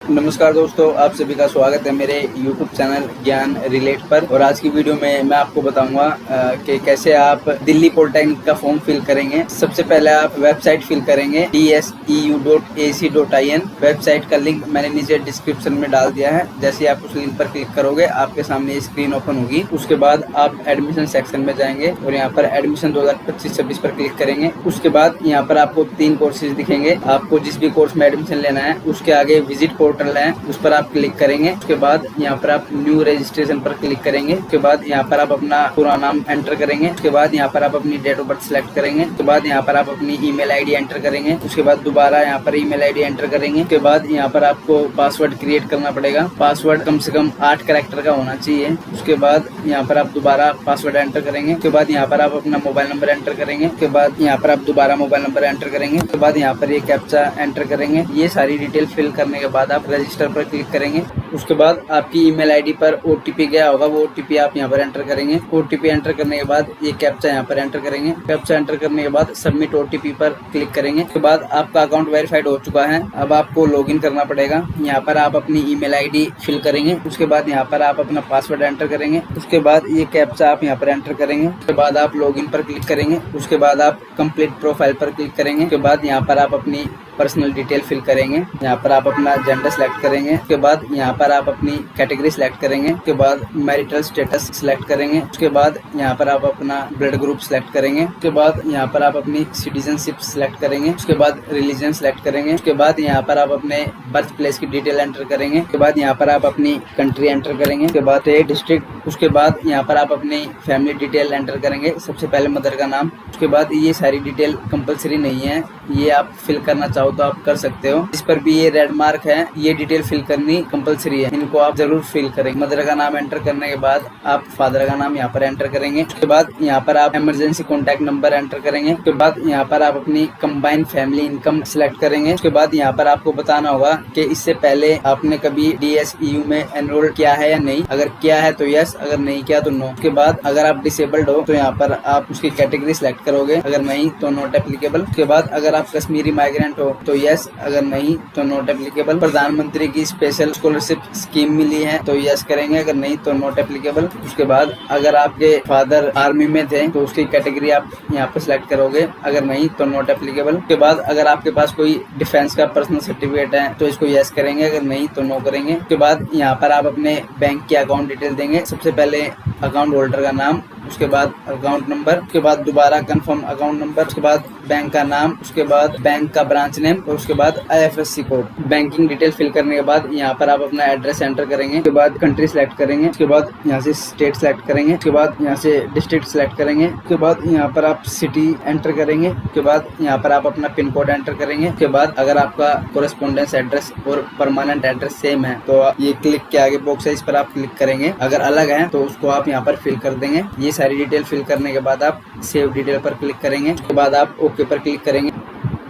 नमस्कार दोस्तों, आप सभी का स्वागत है मेरे YouTube चैनल ज्ञान रिलेट पर। और आज की वीडियो में मैं आपको बताऊंगा कि कैसे आप दिल्ली पॉलिटेक्निक का फॉर्म फिल करेंगे। सबसे पहले आप वेबसाइट फिल करेंगे dseu.ac.in। वेबसाइट का लिंक मैंने नीचे डिस्क्रिप्शन में डाल दिया है। जैसे आप उस लिंक पर क्लिक करोगे आपके सामने स्क्रीन ओपन होगी। उसके बाद आप एडमिशन सेक्शन में जाएंगे और यहाँ पर एडमिशन 2025-26 पर क्लिक करेंगे। उसके बाद यहाँ पर आपको 3 कोर्सेज दिखेंगे। आपको जिस भी कोर्स में एडमिशन लेना है उसके आगे विजिट पोर्टल है, उस पर आप क्लिक करेंगे। उसके बाद यहाँ पर आप न्यू रजिस्ट्रेशन पर क्लिक करेंगे। उसके बाद यहाँ पर आप अपना पूरा नाम एंटर करेंगे। उसके बाद यहाँ पर आप अपनी डेट ऑफ बर्थ सिलेक्ट करेंगे। उसके बाद यहाँ पर आप अपनी ईमेल आईडी एंटर करेंगे। उसके बाद दोबारा यहाँ पर ईमेल आईडी एंटर करेंगे। उसके बाद यहाँ पर आपको पासवर्ड क्रिएट करना पड़ेगा। पासवर्ड कम से कम 8 कैरेक्टर का होना चाहिए। उसके बाद यहाँ पर आप दोबारा पासवर्ड एंटर करेंगे। उसके बाद यहाँ पर आप अपना मोबाइल नंबर एंटर करेंगे। उसके बाद यहाँ पर आप दोबारा मोबाइल नंबर एंटर करेंगे। उसके बाद यहाँ पर ये कैप्चा एंटर करेंगे। ये सारी डिटेल फिल करने के बाद आप रजिस्टर पर क्लिक करेंगे। उसके बाद आपकी ईमेल आईडी पर ओटीपी गया होगा, वो ओटीपी आप यहाँ पर एंटर करेंगे। ओटीपी एंटर करने के बाद ये कैप्चा यहाँ पर एंटर करेंगे। कैप्चा एंटर करने के बाद सबमिट ओटीपी पर क्लिक करेंगे। उसके बाद आपका अकाउंट वेरीफाइड हो चुका है। अब आपको लॉगिन करना पड़ेगा। यहाँ पर आप अपनी ईमेल आईडी फिल करेंगे। उसके बाद यहाँ पर आप अपना पासवर्ड एंटर करेंगे। उसके बाद ये कैप्चा आप यहाँ पर एंटर करेंगे। उसके बाद आप लॉगिन पर क्लिक करेंगे। उसके बाद आप कंप्लीट प्रोफाइल पर क्लिक करेंगे। उसके बाद यहाँ पर आप अपनी पर्सनल डिटेल फिल करेंगे। यहाँ पर आप अपना जेंडर सेलेक्ट करेंगे। उसके बाद यहाँ पर आप अपनी कैटेगरी सेलेक्ट करेंगे। उसके बाद मैरिटल स्टेटस सेलेक्ट करेंगे। उसके बाद यहाँ पर आप अपना ब्लड ग्रुप सेलेक्ट करेंगे। उसके बाद यहाँ पर आप अपनी सिटीजनशिप सेलेक्ट करेंगे। उसके बाद रिलीजन सेलेक्ट करेंगे। उसके बाद यहाँ पर आप अपने बर्थ प्लेस की डिटेल एंटर करेंगे। उसके बाद यहाँ पर आप अपनी कंट्री एंटर करेंगे। उसके बाद स्टेट, डिस्ट्रिक्ट। उसके बाद यहाँ पर आप अपनी फैमिली डिटेल एंटर करेंगे। सबसे पहले मदर का नाम। उसके बाद ये सारी डिटेल कंपलसरी नहीं है, ये आप फिल करना चाहो तो आप कर सकते हो। इस पर भी ये रेड मार्क है, ये डिटेल फिल करनी कंपलसरी है, इनको आप जरूर फिल करें। मदर का नाम एंटर करने के बाद आप फादर का नाम यहाँ पर एंटर करेंगे। उसके बाद यहाँ पर आप इमरजेंसी कॉन्टैक्ट नंबर एंटर करेंगे। उसके बाद यहाँ पर आप अपनी कंबाइंड फैमिली इनकम सिलेक्ट करेंगे। उसके बाद यहाँ पर आपको बताना होगा कि इससे पहले आपने कभी DSEU में एनरोल किया है या नहीं। अगर किया है तो यस, अगर नहीं किया तो नो। उसके बाद अगर आप डिसेबल्ड हो तो यहाँ पर आप उसकी कैटेगरी सिलेक्ट करोगे, अगर नहीं तो नॉट एप्लीकेबल। उसके बाद अगर आप कश्मीरी माइग्रेंट हो तो यस, अगर नहीं तो नॉट एप्लीकेबल। प्रधानमंत्री की स्पेशल स्कॉलरशिप स्कीम मिली है तो यस करेंगे, अगर नहीं तो नॉट एप्लीकेबल। उसके बाद अगर आपके फादर आर्मी में थे तो उसकी कैटेगरी आप यहाँ पर सिलेक्ट करोगे, अगर नहीं तो नॉट एप्लीकेबल। उसके बाद अगर आपके पास कोई डिफेंस का पर्सनल सर्टिफिकेट है तो इसको यस करेंगे, अगर नहीं तो नो करेंगे। उसके बाद यहाँ पर आप अपने बैंक की अकाउंट डिटेल देंगे। सबसे पहले अकाउंट होल्डर का नाम, उसके बाद अकाउंट नंबर, उसके बाद दोबारा कंफर्म अकाउंट नंबर, उसके बाद बैंक का नाम, उसके बाद बैंक का ब्रांच नेम और उसके बाद IFSC code. Banking detail fill करने के बाद यहाँ पर आप अपना एड्रेस एंटर करेंगे। उसके बाद कंट्री सेलेक्ट करेंगे। उसके बाद यहाँ से स्टेट सेलेक्ट करेंगे। उसके बाद यहाँ से डिस्ट्रिक्ट सेलेक्ट करेंगे। उसके बाद यहाँ पर आप सिटी एंटर करेंगे। उसके बाद यहाँ पर आप अपना पिन कोड एंटर करेंगे। उसके बाद अगर आपका कोरेस्पोंडेंस एड्रेस और परमानेंट एड्रेस सेम है तो ये क्लिक के आगे बॉक्स है, इस पर आप क्लिक करेंगे। अगर अलग है तो उसको आप यहाँ पर फिल कर देंगे। ये सारी डिटेल फिल करने के बाद आप सेव डिटेल पर क्लिक करेंगे। उसके बाद आप ओके पर क्लिक करेंगे।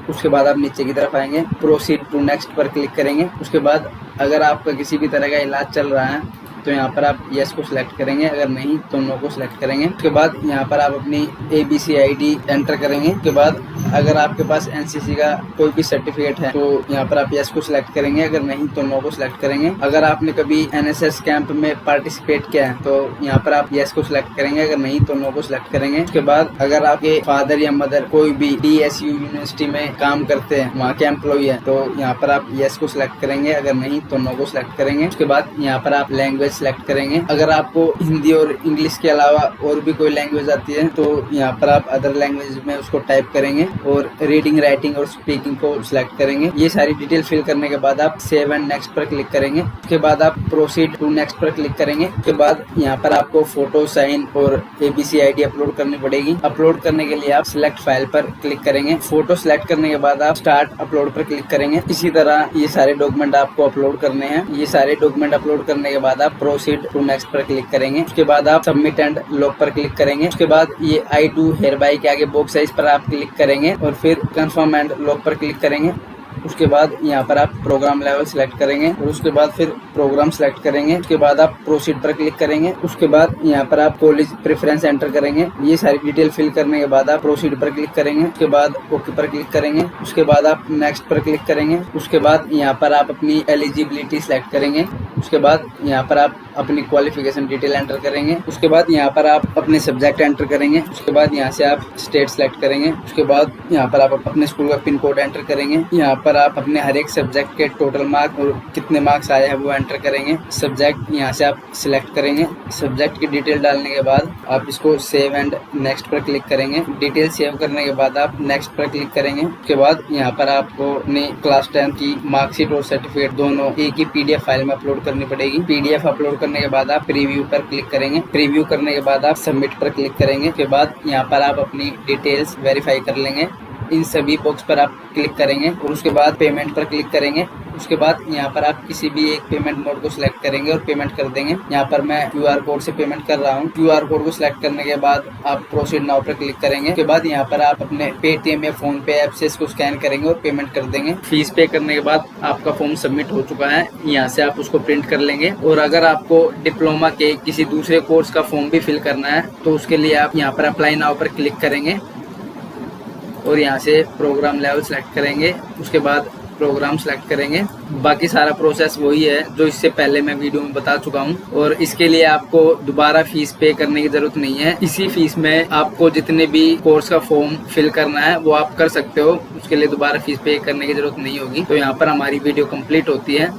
उसके बाद आप नीचे की तरफ आएंगे, प्रोसीड टू नेक्स्ट पर क्लिक करेंगे। उसके बाद अगर आपका किसी भी तरह का इलाज चल रहा है तो यहाँ पर आप यस को सिलेक्ट करेंगे, अगर नहीं तो नो को सिलेक्ट करेंगे। उसके बाद यहाँ पर आप अपनी ABC ID एंटर करेंगे। उसके बाद अगर आपके पास NCC का कोई भी सर्टिफिकेट है तो यहाँ पर आप यस को सिलेक्ट करेंगे, अगर नहीं तो नो को सिलेक्ट करेंगे। अगर आपने कभी NSS कैंप में पार्टिसिपेट किया है तो यहाँ पर आप यस को सिलेक्ट करेंगे, अगर नहीं तो नो को सिलेक्ट करेंगे। उसके बाद अगर आपके फादर या मदर कोई भी DSU यूनिवर्सिटी में काम करते हैं, वहाँ के एम्प्लॉई है, तो यहाँ पर आप यस को सिलेक्ट करेंगे, अगर नहीं तो नो को सिलेक्ट करेंगे। उसके बाद यहाँ पर आप लैंग्वेज सिलेक्ट करेंगे। अगर आपको हिंदी और इंग्लिश के अलावा और भी कोई लैंग्वेज आती है तो यहाँ पर आप अदर लैंग्वेज में उसको टाइप करेंगे और रीडिंग, राइटिंग और स्पीकिंग को सिलेक्ट करेंगे। ये सारी डिटेल फिल करने के बाद आप सेव एंड नेक्स्ट पर क्लिक करेंगे। उसके बाद आप प्रोसीड टू नेक्स्ट पर क्लिक करेंगे। उसके बाद यहाँ पर आपको फोटो, साइन और ABC ID अपलोड करनी पड़ेगी। अपलोड करने के लिए आप सिलेक्ट फाइल पर क्लिक करेंगे। फोटो सिलेक्ट करने के बाद आप स्टार्ट अपलोड पर क्लिक करेंगे। इसी तरह ये सारे डॉक्यूमेंट आपको अपलोड करने हैं। ये सारे डॉक्यूमेंट अपलोड करने के बाद आप प्रोसीड टू नेक्स्ट पर क्लिक करेंगे। उसके बाद आप सबमिट एंड लॉक पर क्लिक करेंगे। उसके बाद ये I do hereby के आगे बॉक्स है, इस पर आप क्लिक करेंगे और फिर कंफर्म एंड लॉक पर क्लिक करेंगे। उसके बाद यहाँ पर आप प्रोग्राम लेवल सिलेक्ट करेंगे और उसके बाद फिर प्रोग्राम सिलेक्ट करेंगे। उसके बाद आप प्रोसीड पर क्लिक करेंगे। उसके बाद यहाँ पर आप कॉलेज प्रेफरेंस एंटर करेंगे। ये सारी डिटेल फिल करने के बाद आप प्रोसीड पर क्लिक करेंगे। उसके बाद ओके पर क्लिक करेंगे। उसके बाद आप नेक्स्ट पर क्लिक करेंगे। उसके बाद यहाँ पर आप अपनी एलिजिबिलिटी सिलेक्ट करेंगे। उसके बाद यहाँ पर आप अपनी क्वालिफिकेशन डिटेल एंटर करेंगे। उसके बाद यहाँ पर आप अपने सब्जेक्ट एंटर करेंगे। उसके बाद यहाँ से आप स्टेट सेलेक्ट करेंगे। उसके बाद यहाँ पर आप अपने स्कूल का पिन कोड एंटर करेंगे। यहाँ पर आप अपने हर एक सब्जेक्ट के टोटल मार्क और कितने मार्क्स आए हैं वो एंटर करेंगे। सब्जेक्ट यहाँ से आप सिलेक्ट करेंगे। सब्जेक्ट की डिटेल डालने के बाद आप इसको सेव एंड नेक्स्ट पर क्लिक करेंगे। डिटेल सेव करने के बाद आप नेक्स्ट पर क्लिक करेंगे। उसके बाद यहाँ पर आपको अपनी क्लास 10 की मार्कशीट और सर्टिफिकेट दोनों एक ही PDF फाइल में अपलोड करनी पड़ेगी। PDF अपलोड करने के बाद आप प्रीव्यू पर क्लिक करेंगे। प्रीव्यू करने के बाद आप सबमिट पर क्लिक करेंगे। उसके बाद यहाँ पर आप अपनी डिटेल्स वेरीफाई कर लेंगे। इन सभी बॉक्स पर आप क्लिक करेंगे और उसके बाद पेमेंट पर क्लिक करेंगे। उसके बाद यहाँ पर आप किसी भी एक पेमेंट मोड को सिलेक्ट करेंगे और पेमेंट कर देंगे। यहाँ पर मैं QR कोड से पेमेंट कर रहा हूँ। QR कोड को सिलेक्ट करने के बाद आप प्रोसीड नाउ पर क्लिक करेंगे। उसके बाद यहाँ पर आप अपने पेटीएम या फोन पे ऐप से इसको स्कैन करेंगे और पेमेंट कर देंगे। फीस पे करने के बाद आपका फॉर्म सबमिट हो चुका है। यहाँ से आप उसको प्रिंट कर लेंगे। और अगर आपको डिप्लोमा के किसी दूसरे कोर्स का फॉर्म भी फिल करना है तो उसके लिए आप यहाँ पर अप्लाई नाउ पर क्लिक करेंगे और यहाँ से प्रोग्राम लेवल सेलेक्ट करेंगे। उसके बाद प्रोग्राम सेलेक्ट करेंगे। बाकी सारा प्रोसेस वही है जो इससे पहले मैं वीडियो में बता चुका हूँ और इसके लिए आपको दोबारा फीस पे करने की जरूरत नहीं है। इसी फीस में आपको जितने भी कोर्स का फॉर्म फिल करना है वो आप कर सकते हो। उसके लिए दोबारा फीस पे करने की जरूरत नहीं होगी। तो यहाँ पर हमारी वीडियो कंप्लीट होती है।